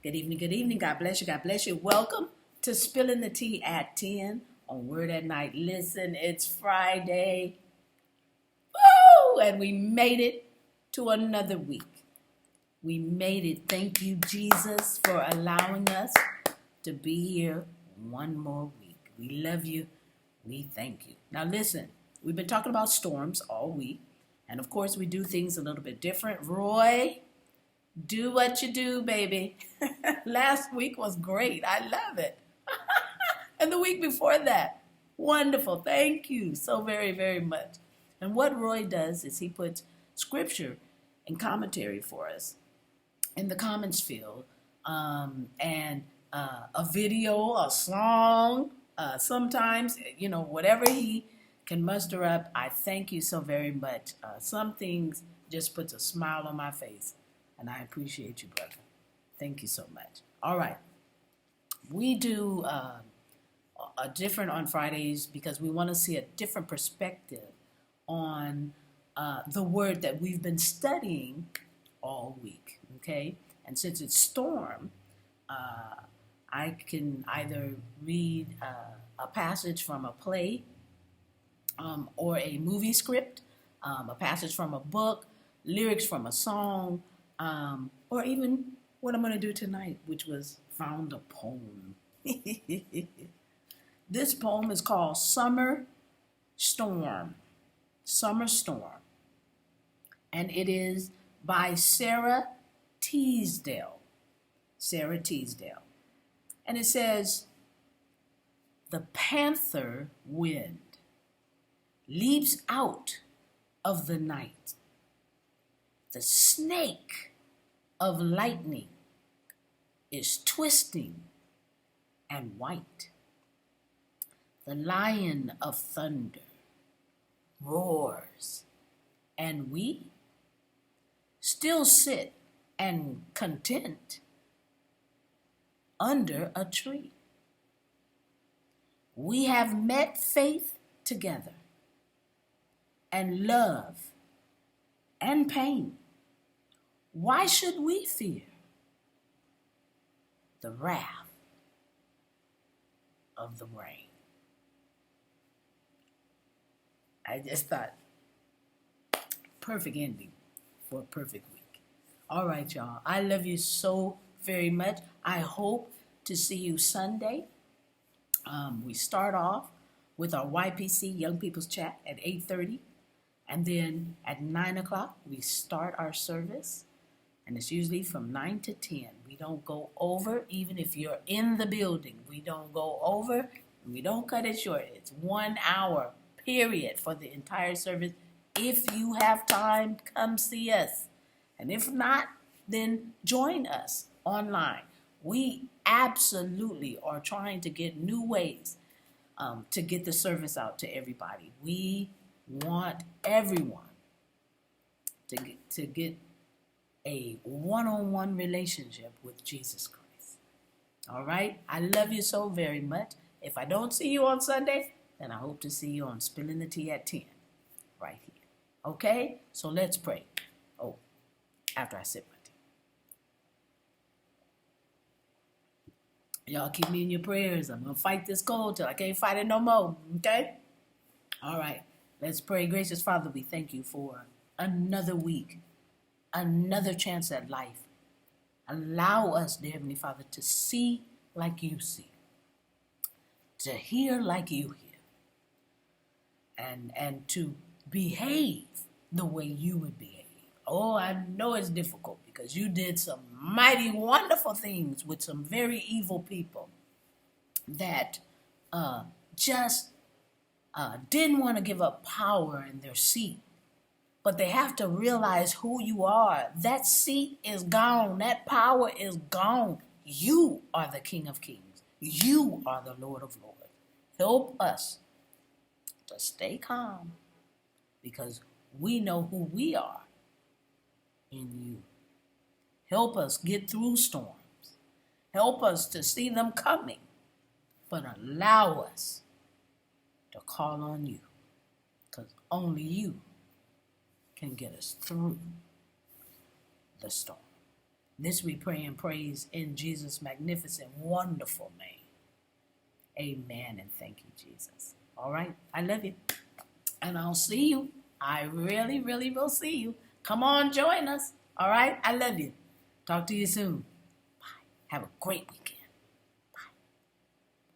Good evening, good evening. God bless you, God bless you. Welcome to Spilling the Tea at 10 on Word at Night. Listen, it's Friday. Woo! And we made it to another week. We made it. Thank you, Jesus, for allowing us to be here one more week. We love you. We thank you. Now listen, we've been talking about storms all week. And of course, we do things a little bit different. Roy, do what you do, baby. Last week was great. I love it. And the week before that, wonderful. Thank you so very, very much. And what Roy does is he puts scripture and commentary for us in the comments field, and a video, a song, sometimes, whatever he can muster up. I thank you so very much. Some things just puts a smile on my face, and I appreciate you, brother. Thank you so much. All right. We do a different on Fridays because we want to see a different perspective on the word that we've been studying all week, okay? And since it's storm, I can either read a passage from a play or a movie script, a passage from a book, lyrics from a song, or even what I'm going to do tonight, which was found a poem. This poem is called Summer Storm. Summer Storm. And it is by Sarah Teasdale. Sarah Teasdale. And it says, the panther wind leaps out of the night. The snake of lightning is twisting and white. The lion of thunder roars, and we still sit and content under a tree. We have met faith together, and love and pain. Why should we fear the wrath of the rain? I just thought, perfect ending for a perfect week. All right, y'all. I love you so very much. I hope to see you Sunday. We start off with our YPC, Young People's Chat, at 8:30. And then at 9 o'clock, we start our service. And it's usually from 9 to 10. We don't go over, even if you're in the building. We don't go over, and we don't cut it short. It's 1 hour, period, for the entire service. If you have time, come see us. And if not, then join us online. We absolutely are trying to get new ways to get the service out to everybody. We want everyone to get a one-on-one relationship with Jesus Christ. All right? I love you so very much. If I don't see you on Sunday, then I hope to see you on Spilling the Tea at 10 right here. Okay? So let's pray. Oh, after I sip my tea. Y'all keep me in your prayers. I'm going to fight this cold till I can't fight it no more. Okay? All right. Let's pray. Gracious Father, we thank you for another week, another chance at life. Allow us, dear Heavenly Father, to see like you see, to hear like you hear, and to behave the way you would behave. Oh, I know it's difficult because you did some mighty wonderful things with some very evil people that just didn't want to give up power in their seat. But they have to realize who you are. That seat is gone. That power is gone. You are the King of Kings. You are the Lord of Lords. Help us to stay calm because we know who we are in you. Help us get through storms. Help us to see them coming, but allow us to call on you because only you can get us through the storm. This we pray and praise in Jesus' magnificent, wonderful name. Amen, and thank you, Jesus. All right, I love you. And I'll see you. I really, really will see you. Come on, join us. All right, I love you. Talk to you soon. Bye. Have a great weekend.